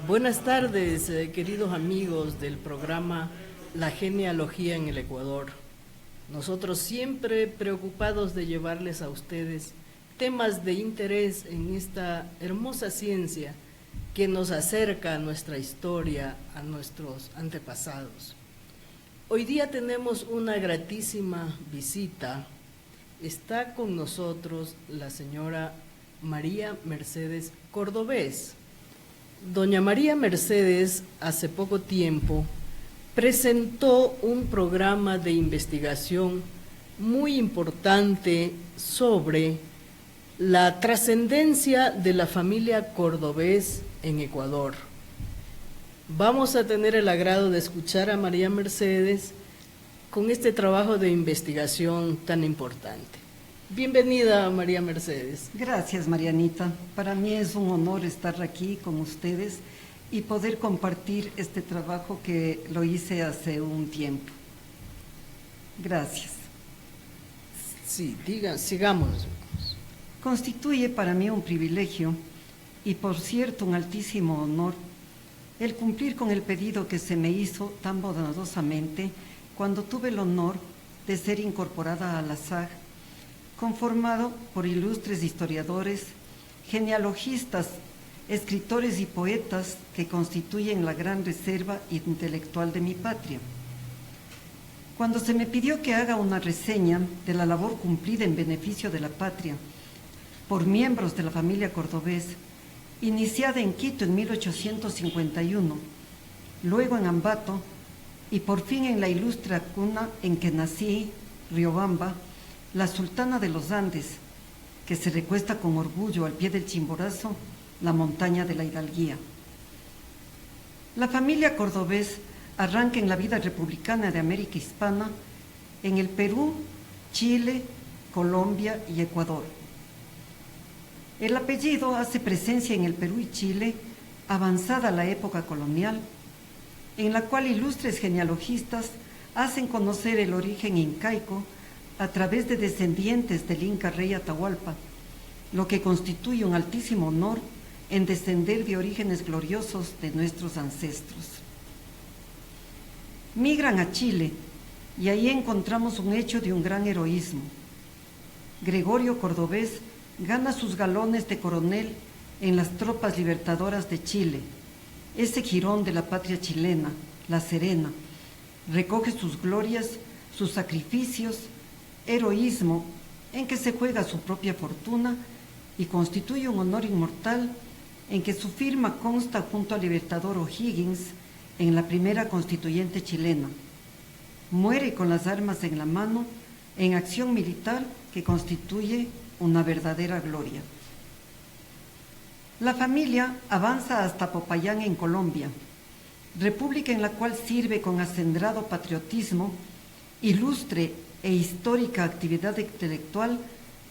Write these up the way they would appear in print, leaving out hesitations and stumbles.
Buenas tardes, queridos amigos del programa La Genealogía en el Ecuador. Nosotros siempre preocupados de llevarles a ustedes temas de interés en esta hermosa ciencia que nos acerca a nuestra historia, a nuestros antepasados. Hoy día tenemos una gratísima visita. Está con nosotros la señora María Mercedes Cordobés. Doña María Mercedes hace poco tiempo presentó un programa de investigación muy importante sobre la trascendencia de la familia Cordobés en Ecuador. Vamos a tener el agrado de escuchar a María Mercedes con este trabajo de investigación tan importante. Bienvenida, María Mercedes. Gracias, Marianita. Para mí es un honor estar aquí con ustedes y poder compartir este trabajo que lo hice hace un tiempo. Gracias. Sí, sigamos. Constituye para mí un privilegio y, por cierto, un altísimo honor el cumplir con el pedido que se me hizo tan bondadosamente cuando tuve el honor de ser incorporada a la SAG, conformado por ilustres historiadores, genealogistas, escritores y poetas que constituyen la gran reserva intelectual de mi patria. Cuando se me pidió que haga una reseña de la labor cumplida en beneficio de la patria por miembros de la familia Cordobés, iniciada en Quito en 1851, luego en Ambato y por fin en la ilustre cuna en que nací, Riobamba, la sultana de los Andes, que se recuesta con orgullo al pie del Chimborazo, la montaña de la hidalguía. La familia Cordobés arranca en la vida republicana de América Hispana en el Perú, Chile, Colombia y Ecuador. El apellido hace presencia en el Perú y Chile avanzada la época colonial, en la cual ilustres genealogistas hacen conocer el origen incaico a través de descendientes del Inca Rey Atahualpa, lo que constituye un altísimo honor en descender de orígenes gloriosos de nuestros ancestros. Migran a Chile y ahí encontramos un hecho de un gran heroísmo. Gregorio Cordobés gana sus galones de coronel en las tropas libertadoras de Chile, ese jirón de la patria chilena, La Serena, recoge sus glorias, sus sacrificios, heroísmo en que se juega su propia fortuna y constituye un honor inmortal en que su firma consta junto al libertador O'Higgins en la primera constituyente chilena. Muere con las armas en la mano en acción militar que constituye una verdadera gloria. La familia avanza hasta Popayán en Colombia, república en la cual sirve con acendrado patriotismo, ilustre e histórica actividad intelectual,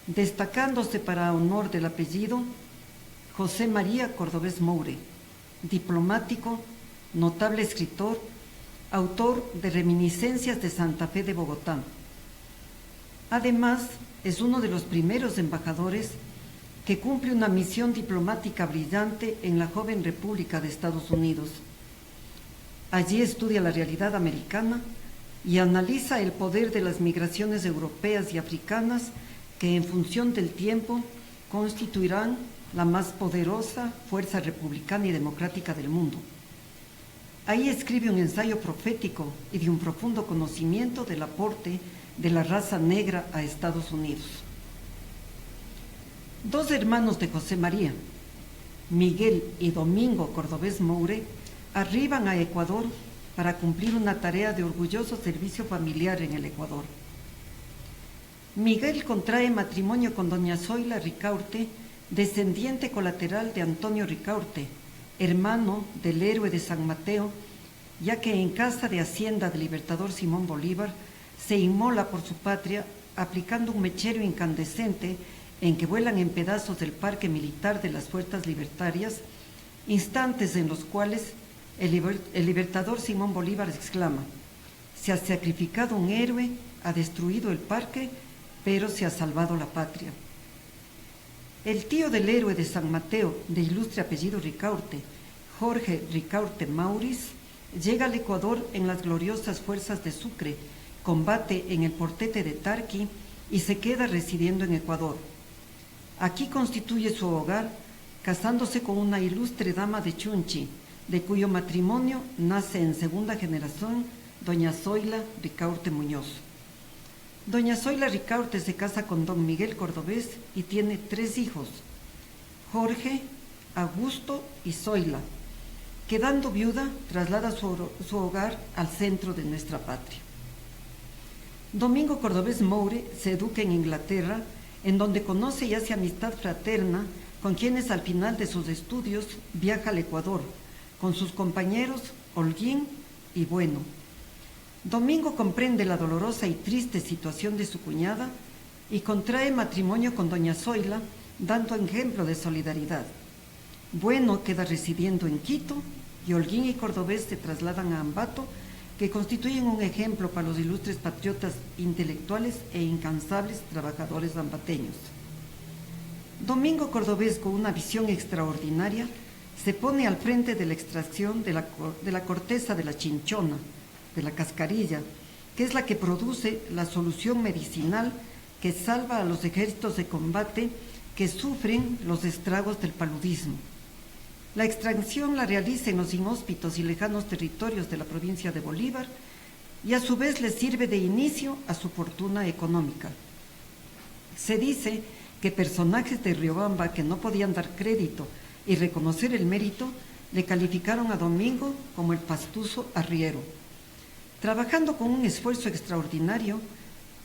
destacándose para honor del apellido José María Cordobés Moure, diplomático, notable escritor, autor de Reminiscencias de Santa Fe de Bogotá. Además, es uno de los primeros embajadores que cumple una misión diplomática brillante en la joven República de Estados Unidos. Allí estudia la realidad americana y analiza el poder de las migraciones europeas y africanas que en función del tiempo constituirán la más poderosa fuerza republicana y democrática del mundo. Ahí escribe un ensayo profético y de un profundo conocimiento del aporte de la raza negra a Estados Unidos. Dos hermanos de José María, Miguel y Domingo Cordobés Moure, arriban a Ecuador para cumplir una tarea de orgulloso servicio familiar en el Ecuador. Miguel contrae matrimonio con doña Zoila Ricaurte, descendiente colateral de Antonio Ricaurte, hermano del héroe de San Mateo, ya que en casa de hacienda del libertador Simón Bolívar se inmola por su patria aplicando un mechero incandescente en que vuelan en pedazos del parque militar de las fuerzas libertarias, instantes en los cuales el libertador Simón Bolívar exclama: se ha sacrificado un héroe, ha destruido el parque, pero se ha salvado la patria. El tío del héroe de San Mateo, de ilustre apellido Ricaurte, Jorge Ricaurte Mauriz, llega al Ecuador en las gloriosas fuerzas de Sucre, combate en el Portete de Tarqui y se queda residiendo en Ecuador. Aquí constituye su hogar, casándose con una ilustre dama de Chunchi, de cuyo matrimonio nace en segunda generación doña Zoila Ricaurte Muñoz. Doña Zoila Ricaurte se casa con don Miguel Cordobés y tiene 3 hijos, Jorge, Augusto y Zoila. Quedando viuda, traslada su hogar al centro de nuestra patria. Domingo Cordobés Moure se educa en Inglaterra, en donde conoce y hace amistad fraterna con quienes al final de sus estudios viaja al Ecuador, con sus compañeros Holguín y Bueno. Domingo comprende la dolorosa y triste situación de su cuñada y contrae matrimonio con doña Zoila, dando ejemplo de solidaridad. Bueno queda residiendo en Quito y Holguín y Cordobés se trasladan a Ambato, que constituyen un ejemplo para los ilustres patriotas intelectuales e incansables trabajadores ambateños. Domingo Cordobés, con una visión extraordinaria, se pone al frente de la extracción de la corteza de la chinchona, de la cascarilla, que es la que produce la solución medicinal que salva a los ejércitos de combate que sufren los estragos del paludismo. La extracción la realiza en los inhóspitos y lejanos territorios de la provincia de Bolívar y a su vez le sirve de inicio a su fortuna económica. Se dice que personajes de Riobamba que no podían dar crédito y reconocer el mérito le calificaron a Domingo como el pastuso arriero. Trabajando con un esfuerzo extraordinario,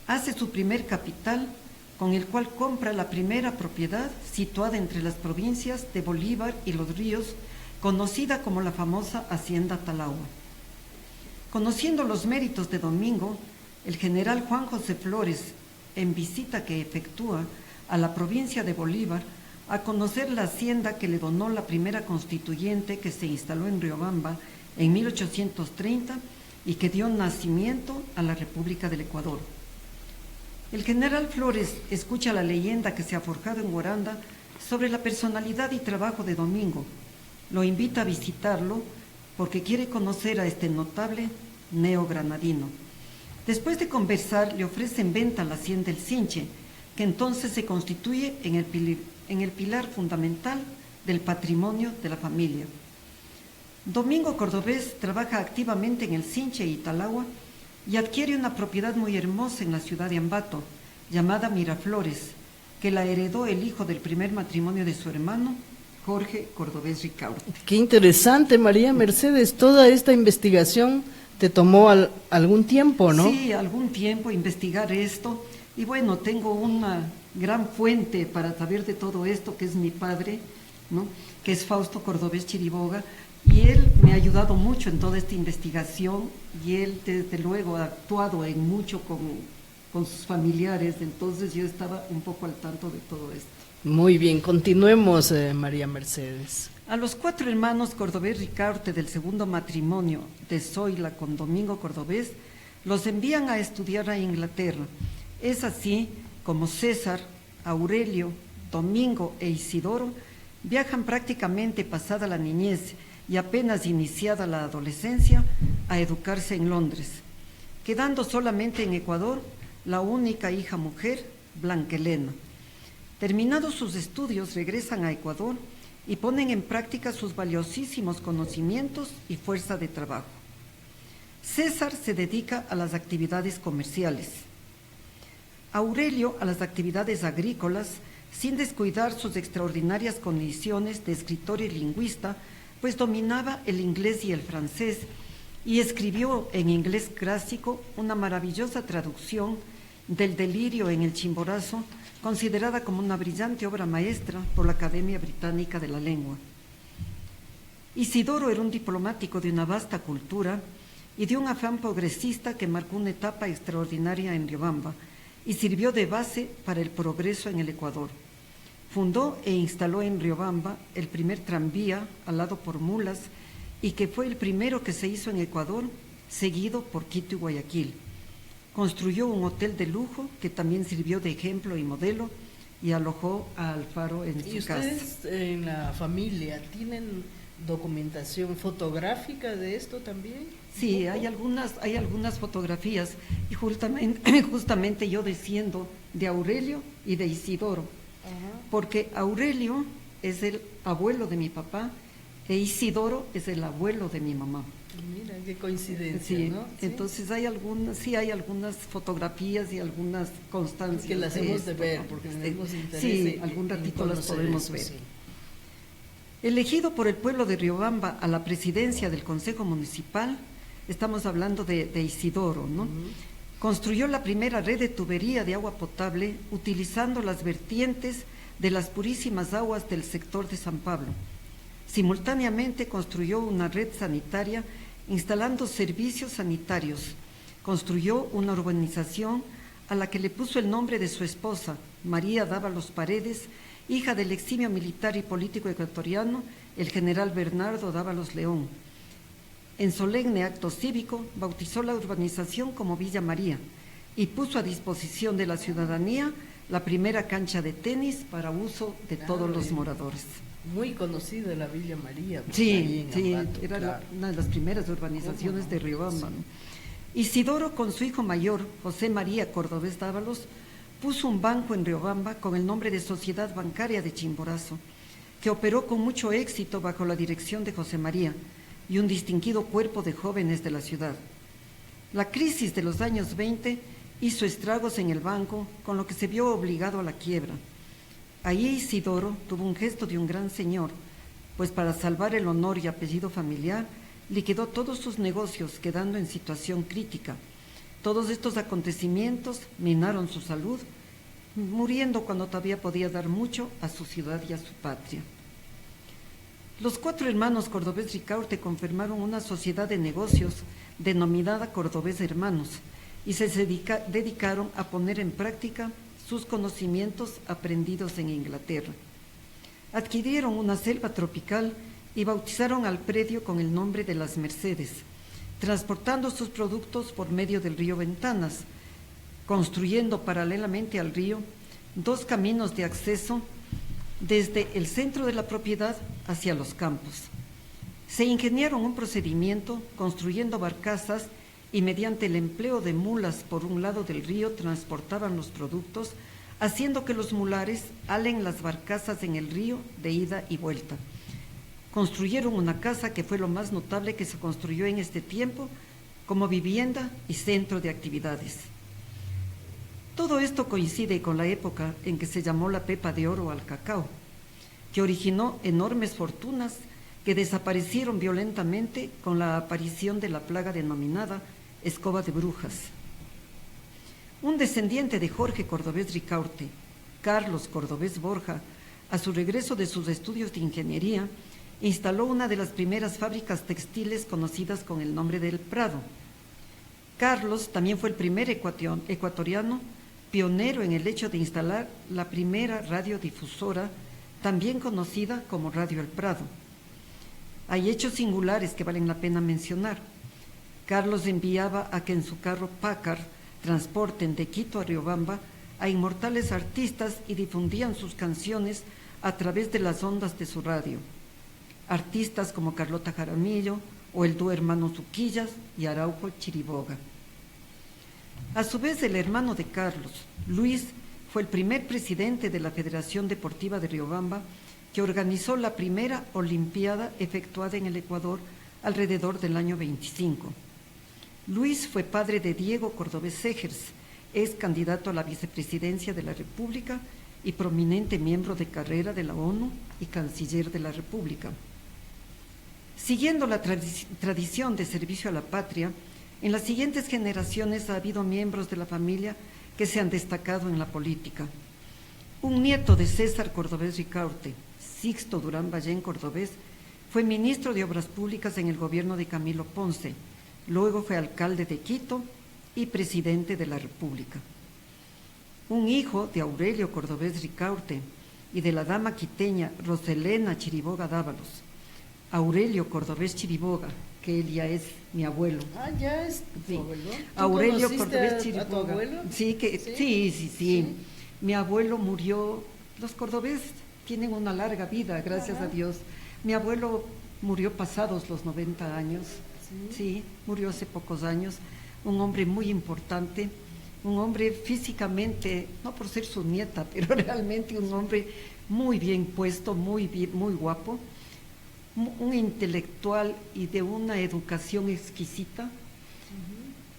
hace su primer capital, con el cual compra la primera propiedad situada entre las provincias de Bolívar y Los Ríos, conocida como la famosa Hacienda Talagua. Conociendo los méritos de Domingo, el general Juan José Flores, en visita que efectúa a la provincia de Bolívar, a conocer la hacienda que le donó la primera constituyente que se instaló en Riobamba en 1830 y que dio nacimiento a la República del Ecuador. El general Flores escucha la leyenda que se ha forjado en Guaranda sobre la personalidad y trabajo de Domingo. Lo invita a visitarlo porque quiere conocer a este notable neogranadino. Después de conversar, le ofrece en venta la hacienda El Sinche, que entonces se constituye en el pilar fundamental del patrimonio de la familia. Domingo Cordobés trabaja activamente en El Sinche y Talagua y adquiere una propiedad muy hermosa en la ciudad de Ambato, llamada Miraflores, que la heredó el hijo del primer matrimonio de su hermano, Jorge Cordobés Ricaurte. Qué interesante, María Mercedes, toda esta investigación te tomó algún tiempo, ¿no? Sí, algún tiempo investigar esto, y bueno, tengo una gran fuente para saber de todo esto, que es mi padre, ¿no?, que es Fausto Cordobés Chiriboga, y él me ha ayudado mucho en toda esta investigación, y él desde luego ha actuado en mucho con sus familiares, entonces yo estaba un poco al tanto de todo esto. Muy bien, continuemos, María Mercedes. A los 4 hermanos Cordobés Ricaurte del segundo matrimonio de Zoila con Domingo Cordobés los envían a estudiar a Inglaterra. Es así como César, Aurelio, Domingo e Isidoro viajan prácticamente pasada la niñez y apenas iniciada la adolescencia a educarse en Londres, quedando solamente en Ecuador la única hija mujer, Blanca Elena. Terminados sus estudios, regresan a Ecuador y ponen en práctica sus valiosísimos conocimientos y fuerza de trabajo. César se dedica a las actividades comerciales, Aurelio a las actividades agrícolas, sin descuidar sus extraordinarias condiciones de escritor y lingüista, pues dominaba el inglés y el francés, y escribió en inglés clásico una maravillosa traducción del Delirio en el Chimborazo, considerada como una brillante obra maestra por la Academia Británica de la Lengua. Isidoro era un diplomático de una vasta cultura y de un afán progresista que marcó una etapa extraordinaria en Riobamba y sirvió de base para el progreso en el Ecuador. Fundó e instaló en Riobamba el primer tranvía alado por mulas y que fue el primero que se hizo en Ecuador, seguido por Quito y Guayaquil. Construyó un hotel de lujo que también sirvió de ejemplo y modelo y alojó a Alfaro en su casa. ¿Y ustedes en la familia tienen documentación fotográfica de esto también? Sí, hay algunas fotografías y justamente yo desciendo de Aurelio y de Isidoro, porque Aurelio es el abuelo de mi papá e Isidoro es el abuelo de mi mamá. Mira, qué coincidencia, sí, ¿no? ¿Sí? Entonces hay algunas fotografías y algunas constancias. Que las hemos de ver, porque tenemos interés. Sí, algún ratito las podemos eso, ver. Sí. Elegido por el pueblo de Riobamba a la presidencia del Consejo Municipal, estamos hablando de Isidoro, ¿no? Construyó la primera red de tubería de agua potable utilizando las vertientes de las purísimas aguas del sector de San Pablo. Simultáneamente construyó una red sanitaria instalando servicios sanitarios. Construyó una urbanización a la que le puso el nombre de su esposa, María Dávalos Paredes, hija del eximio militar y político ecuatoriano, el general Bernardo Dávalos León. En solemne acto cívico, bautizó la urbanización como Villa María y puso a disposición de la ciudadanía la primera cancha de tenis para uso de todos los moradores. Muy conocida la Villa María. Sí, Ambato, era claro. una de las primeras urbanizaciones de Riobamba. Sí. Isidoro, con su hijo mayor, José María Cordobés Dávalos, puso un banco en Riobamba con el nombre de Sociedad Bancaria de Chimborazo, que operó con mucho éxito bajo la dirección de José María y un distinguido cuerpo de jóvenes de la ciudad. La crisis de los años 20 hizo estragos en el banco, con lo que se vio obligado a la quiebra. Ahí Isidoro tuvo un gesto de un gran señor, pues para salvar el honor y apellido familiar, liquidó todos sus negocios, quedando en situación crítica. Todos estos acontecimientos minaron su salud, muriendo cuando todavía podía dar mucho a su ciudad y a su patria. Los 4 hermanos Cordobés Ricaurte conformaron una sociedad de negocios denominada Cordobés Hermanos y se dedicaron a poner en práctica sus conocimientos aprendidos en Inglaterra. Adquirieron una selva tropical y bautizaron al predio con el nombre de Las Mercedes, transportando sus productos por medio del río Ventanas, construyendo paralelamente al río 2 caminos de acceso desde el centro de la propiedad hacia los campos. Se ingeniaron un procedimiento construyendo barcazas y mediante el empleo de mulas por un lado del río transportaban los productos, haciendo que los mulares halen las barcazas en el río de ida y vuelta. Construyeron una casa que fue lo más notable que se construyó en este tiempo como vivienda y centro de actividades. Todo esto coincide con la época en que se llamó la pepa de oro al cacao, que originó enormes fortunas que desaparecieron violentamente con la aparición de la plaga denominada escoba de brujas. Un descendiente de Jorge Cordobés Ricaurte, Carlos Cordobés Borja, a su regreso de sus estudios de ingeniería, instaló una de las primeras fábricas textiles conocidas con el nombre del Prado. Carlos también fue el primer ecuatoriano pionero en el hecho de instalar la primera radiodifusora, también conocida como Radio El Prado. Hay hechos singulares que valen la pena mencionar. Carlos enviaba a que en su carro Packard transporten de Quito a Riobamba a inmortales artistas y difundían sus canciones a través de las ondas de su radio. Artistas como Carlota Jaramillo o el dúo hermano Zuquillas y Araujo Chiriboga. A su vez, el hermano de Carlos, Luis, fue el primer presidente de la Federación Deportiva de Riobamba, que organizó la primera Olimpiada efectuada en el Ecuador alrededor del año 25. Luis fue padre de Diego Cordobés Segers, es candidato a la vicepresidencia de la República y prominente miembro de carrera de la ONU y canciller de la República. Siguiendo la tradición de servicio a la patria, en las siguientes generaciones ha habido miembros de la familia que se han destacado en la política. Un nieto de César Cordobés Ricaurte, Sixto Durán Ballén Cordobés, fue ministro de Obras Públicas en el gobierno de Camilo Ponce, luego fue alcalde de Quito y presidente de la República. Un hijo de Aurelio Cordobés Ricaurte y de la dama quiteña Roselena Chiriboga Dávalos, Aurelio Cordobés Chiriboga, que él ya es mi abuelo. Ah, ya es tu abuelo. Aurelio Cordobés Chiriboga. ¿A tu abuelo? Sí. Mi abuelo murió. Los Cordobés tienen una larga vida, gracias a Dios. Mi abuelo murió pasados los 90 años, sí, murió hace pocos años, un hombre muy importante, un hombre físicamente, no por ser su nieta, pero realmente un hombre muy bien puesto, muy guapo, un intelectual y de una educación exquisita,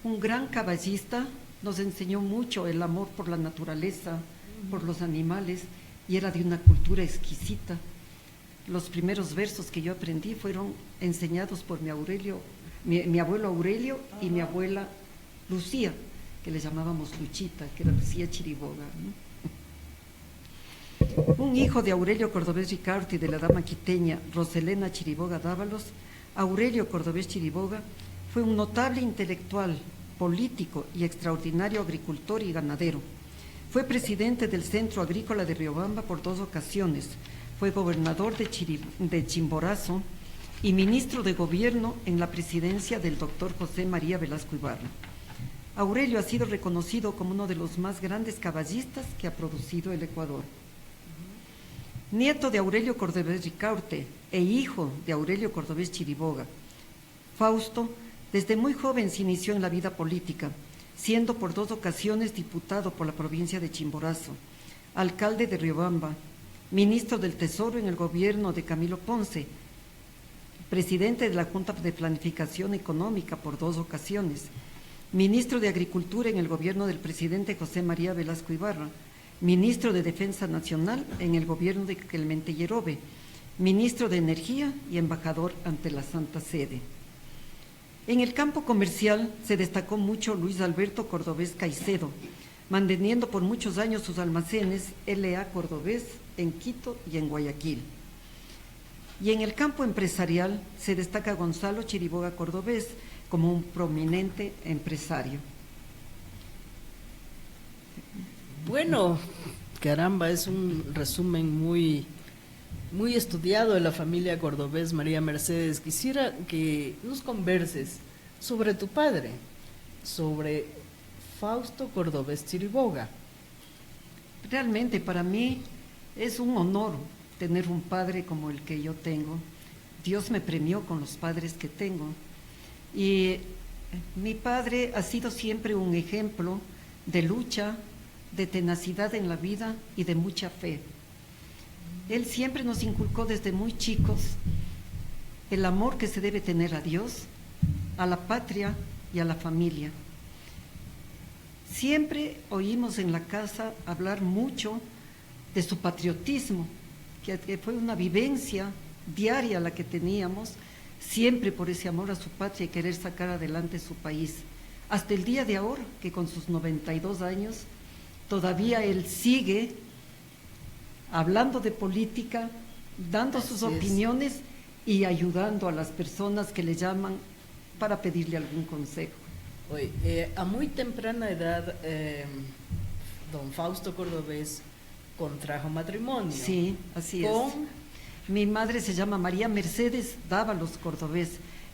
un gran caballista, nos enseñó mucho el amor por la naturaleza, por los animales, y era de una cultura exquisita. Los primeros versos que yo aprendí fueron enseñados por mi abuelo Aurelio y mi abuela Lucía, que le llamábamos Luchita, que era Lucía Chiriboga, ¿no? Un hijo de Aurelio Cordovés Ricaurte y de la dama quiteña Roselena Chiriboga Dávalos, Aurelio Cordovés Chiriboga fue un notable intelectual, político y extraordinario agricultor y ganadero. Fue presidente del Centro Agrícola de Riobamba por 2 ocasiones, fue gobernador de Chimborazo y ministro de gobierno en la presidencia del doctor José María Velasco Ibarra. Aurelio ha sido reconocido como uno de los más grandes caballistas que ha producido el Ecuador. Nieto de Aurelio Cordovés Ricaurte e hijo de Aurelio Cordovés Chiriboga, Fausto desde muy joven se inició en la vida política, siendo por 2 ocasiones diputado por la provincia de Chimborazo, alcalde de Riobamba, ministro del Tesoro en el gobierno de Camilo Ponce, presidente de la Junta de Planificación Económica por 2 ocasiones, ministro de Agricultura en el gobierno del presidente José María Velasco Ibarra, ministro de Defensa Nacional en el gobierno de Clemente Yerobe, ministro de Energía y embajador ante la Santa Sede. En el campo comercial se destacó mucho Luis Alberto Cordovés Caicedo, manteniendo por muchos años sus almacenes L.A. Cordovés en Quito y en Guayaquil. Y en el campo empresarial se destaca Gonzalo Chiriboga Cordovés como un prominente empresario. Bueno, caramba, es un resumen muy estudiado de la familia Cordovés. María Mercedes, quisiera que nos converses sobre tu padre, sobre Fausto Cordovés Chiriboga. Realmente para mí es un honor tener un padre como el que yo tengo. Dios me premió con los padres que tengo. Y mi padre ha sido siempre un ejemplo de lucha, de tenacidad en la vida y de mucha fe. Él siempre nos inculcó desde muy chicos el amor que se debe tener a Dios, a la patria y a la familia. Siempre oímos en la casa hablar mucho de su patriotismo, que fue una vivencia diaria la que teníamos, siempre por ese amor a su patria y querer sacar adelante su país. Hasta el día de ahora, que con sus 92 años, todavía él sigue hablando de política, dando sus opiniones y ayudando a las personas que le llaman para pedirle algún consejo. Oye, a muy temprana edad, don Fausto Cordovés contrajo matrimonio. Sí, así es. Mi madre se llama María Mercedes Dávalos Cordovés.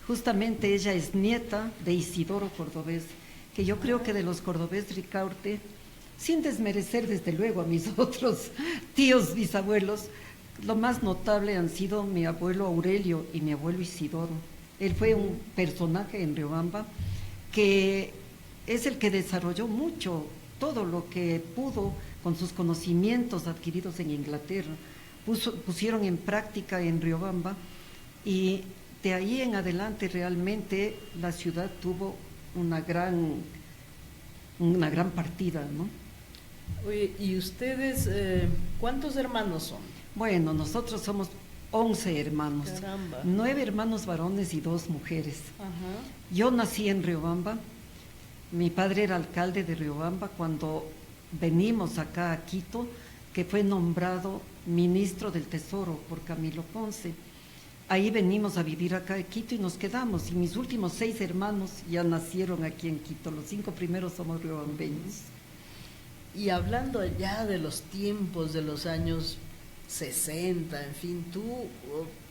Justamente ella es nieta de Isidoro Cordovés, que yo creo que de los Cordovés Ricaurte, sin desmerecer desde luego a mis otros tíos bisabuelos, lo más notable han sido mi abuelo Aurelio y mi abuelo Isidoro. Él fue un personaje en Riobamba que es el que desarrolló mucho, todo lo que pudo con sus conocimientos adquiridos en Inglaterra, pusieron en práctica en Riobamba, y de ahí en adelante realmente la ciudad tuvo una gran partida, ¿no? Oye, ¿y ustedes cuántos hermanos son? Bueno, nosotros somos 11 hermanos. Caramba. 9 hermanos varones y 2 mujeres. Ajá. Yo nací en Riobamba, mi padre era alcalde de Riobamba cuando venimos acá a Quito, que fue nombrado ministro del Tesoro por Camilo Ponce. Ahí venimos a vivir acá en Quito y nos quedamos, y mis últimos 6 hermanos ya nacieron aquí en Quito, los 5 primeros somos riobambeños. Y hablando ya de los tiempos de los años 60, en fin, tú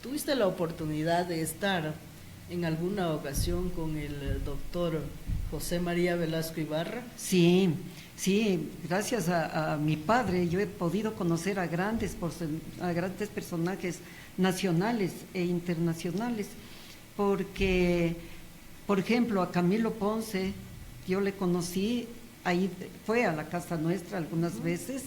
tuviste la oportunidad de estar en alguna ocasión con el doctor José María Velasco Ibarra. Sí, sí, gracias a mi padre yo he podido conocer a grandes personajes nacionales e internacionales, porque, por ejemplo, a Camilo Ponce, yo le conocí, ahí fue a la casa nuestra algunas veces,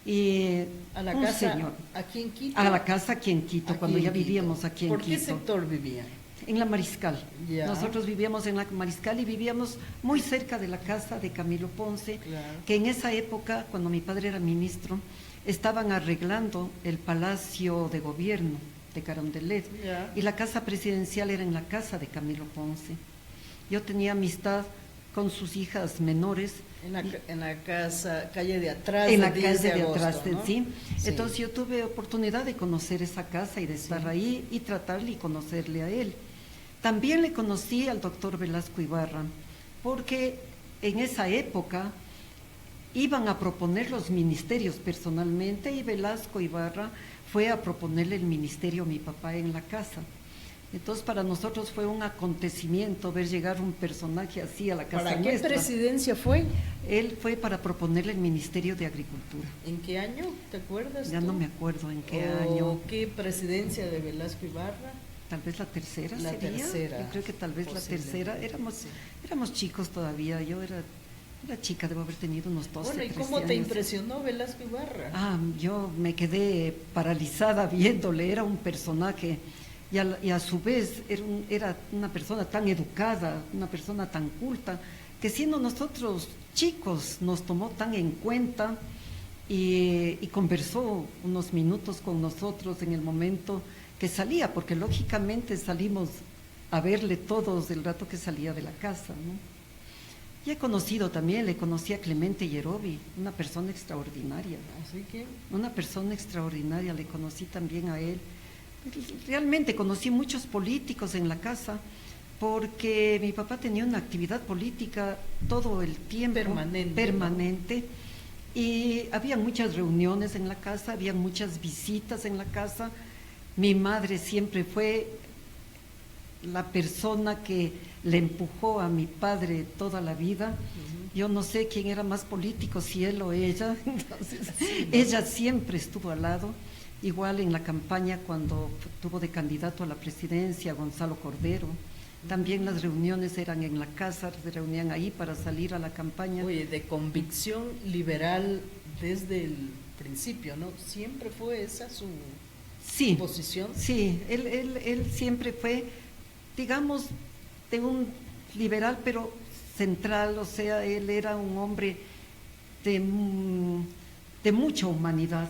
y A la un casa señor, aquí en Quito. a la casa aquí en Quito, Aquí cuando en ya Quito. vivíamos aquí en ¿Por qué Quito. sector vivían? En la Mariscal. Ya. Nosotros vivíamos en la Mariscal y vivíamos muy cerca de la casa de Camilo Ponce, Claro. que en esa época, cuando mi padre era ministro, estaban arreglando el Palacio de Gobierno de Carondelet, Ya. y la casa presidencial era en la casa de Camilo Ponce. Yo tenía amistad con sus hijas menores. En la casa, calle de atrás, En la del 10 calle de agosto, atrás, ¿no? sí. Sí. Entonces yo tuve oportunidad de conocer esa casa y de estar Sí. ahí y tratarle y conocerle a él. También le conocí al doctor Velasco Ibarra, porque en esa época iban a proponer los ministerios personalmente y Velasco Ibarra fue a proponerle el ministerio a mi papá en la casa. Entonces para nosotros fue un acontecimiento ver llegar un personaje así a la casa ¿Para qué nuestra. presidencia fue? Él fue para proponerle el Ministerio de Agricultura. ¿En qué año? ¿Te acuerdas? Ya tú? no me acuerdo en qué ¿O año. qué presidencia de Velasco Ibarra? Tal vez la tercera La sería. tercera, Yo creo que tal vez la tercera. posiblemente, sí. Éramos chicos todavía. Yo era chica, debo haber tenido unos 12, Bueno, ¿y 13 cómo te años. impresionó Velasco Ibarra? Yo me quedé paralizada viéndole. Era un personaje y a su vez era una persona tan educada, una persona tan culta, que siendo nosotros chicos nos tomó tan en cuenta y conversó unos minutos con nosotros en el momento que salía, porque lógicamente salimos a verle todos el rato que salía de la casa, ¿no? Y he conocido también, le conocí a Clemente Yerobi, una persona extraordinaria, Así que, una persona extraordinaria, le conocí también a él. Realmente conocí muchos políticos en la casa, porque mi papá tenía una actividad política todo el tiempo, permanente, y había muchas reuniones en la casa, había muchas visitas en la casa. Mi madre siempre fue la persona que le empujó a mi padre toda la vida. Yo no sé quién era más político, si él o ella. Entonces, sí, ¿no? Ella siempre estuvo al lado. Igual en la campaña cuando tuvo de candidato a la presidencia Gonzalo Cordero, también las reuniones eran en la casa, se reunían ahí para salir a la campaña. oye, de convicción liberal desde el principio, ¿no? Siempre fue esa su posición. Sí, él siempre fue, digamos, de un liberal, pero central, o sea, él era un hombre de mucha humanidad.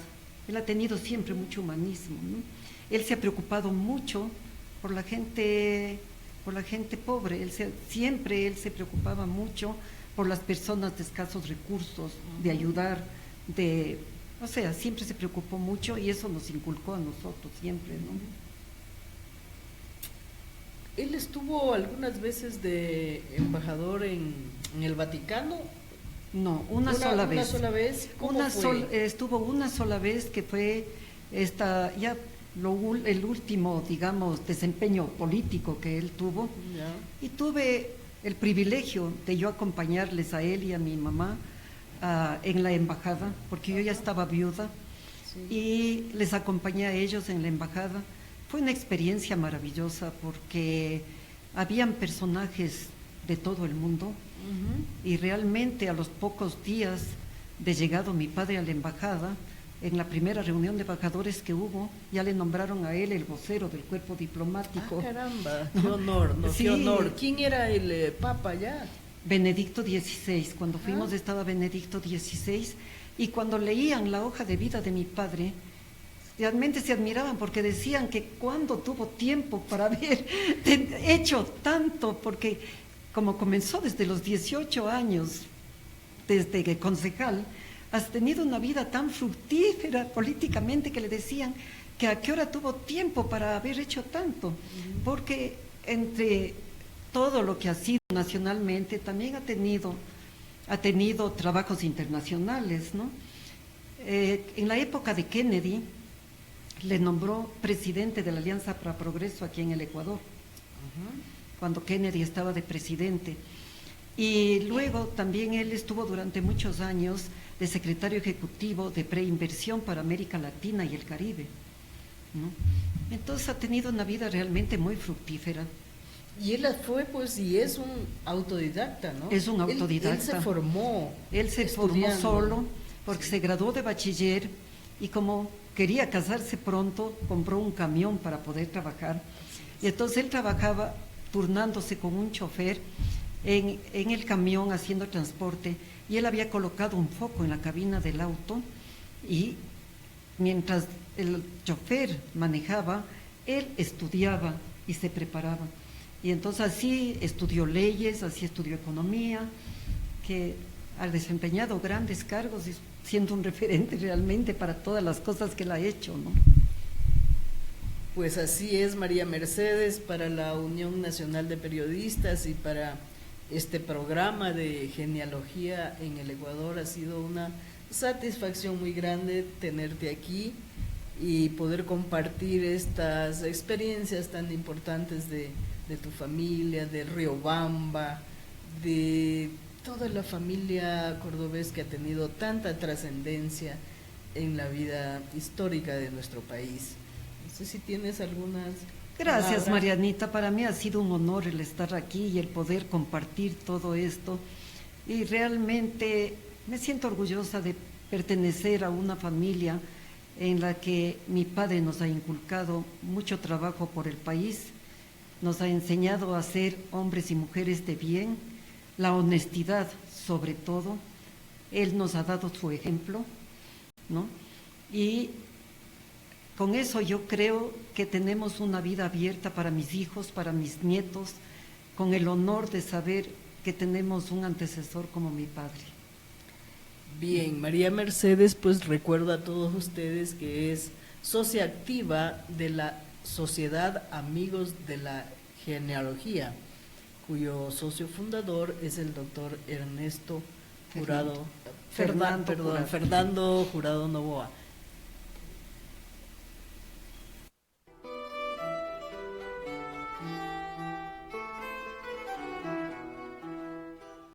Él ha tenido siempre mucho humanismo, ¿no? Él se ha preocupado mucho por la gente pobre. Siempre él se preocupaba mucho por las personas de escasos recursos, de ayudar, o sea, siempre se preocupó mucho y eso nos inculcó a nosotros siempre, ¿no? Él estuvo algunas veces de embajador en el Vaticano. No, una sola vez. ¿Una sola vez? ¿Cómo fue? Estuvo una sola vez, que fue el último, digamos, desempeño político que él tuvo. Ya. Y tuve el privilegio de yo acompañarles a él y a mi mamá en la embajada, porque yo ya estaba viuda, Sí. y les acompañé a ellos en la embajada. Fue una experiencia maravillosa porque habían personajes de todo el mundo. Y realmente a los pocos días de llegado mi padre a la embajada, en la primera reunión de embajadores que hubo, ya le nombraron a él el vocero del cuerpo diplomático. Ah, caramba, qué honor, ¿no? Sí. Qué honor. ¿Quién era el papa ya? Benedicto XVI. Cuando fuimos estaba Benedicto XVI, y cuando leían la hoja de vida de mi padre, realmente se admiraban porque decían que cuándo tuvo tiempo para haber hecho tanto, porque como comenzó desde los 18 años, desde que concejal, has tenido una vida tan fructífera políticamente que le decían que a qué hora tuvo tiempo para haber hecho tanto, porque entre todo lo que ha sido nacionalmente también ha tenido trabajos internacionales, ¿no? En la época de Kennedy le nombró presidente de la Alianza para Progreso aquí en el Ecuador, cuando Kennedy estaba de presidente. Y luego también él estuvo durante muchos años de secretario ejecutivo de preinversión para América Latina y el Caribe, ¿no? Entonces ha tenido una vida realmente muy fructífera. Y él fue, pues, y es un autodidacta, ¿no? Es un autodidacta. Él se formó. Él se formó solo porque se graduó de bachiller y como quería casarse pronto, compró un camión para poder trabajar. Y entonces él trabajaba turnándose con un chofer en el camión haciendo transporte, y él había colocado un foco en la cabina del auto, y mientras el chofer manejaba, él estudiaba y se preparaba. Y entonces así estudió leyes, así estudió economía, que ha desempeñado grandes cargos, siendo un referente realmente para todas las cosas que él ha hecho, ¿no? Pues así es, María Mercedes, para la Unión Nacional de Periodistas y para este programa de genealogía en el Ecuador. Ha sido una satisfacción muy grande tenerte aquí y poder compartir estas experiencias tan importantes de tu familia, de Riobamba, de toda la familia cordobés que ha tenido tanta trascendencia en la vida histórica de nuestro país. No sé si tienes algunas... Gracias, palabras. Marianita, para mí ha sido un honor el estar aquí y el poder compartir todo esto, y realmente me siento orgullosa de pertenecer a una familia en la que mi padre nos ha inculcado mucho trabajo por el país, nos ha enseñado a ser hombres y mujeres de bien, la honestidad sobre todo. Él nos ha dado su ejemplo, ¿no? Y con eso yo creo que tenemos una vida abierta para mis hijos, para mis nietos, con el honor de saber que tenemos un antecesor como mi padre. Bien, María Mercedes, pues recuerdo a todos ustedes que es socia activa de la Sociedad Amigos de la Genealogía, cuyo socio fundador es el doctor Ernesto Jurado, Fernando Jurado Novoa.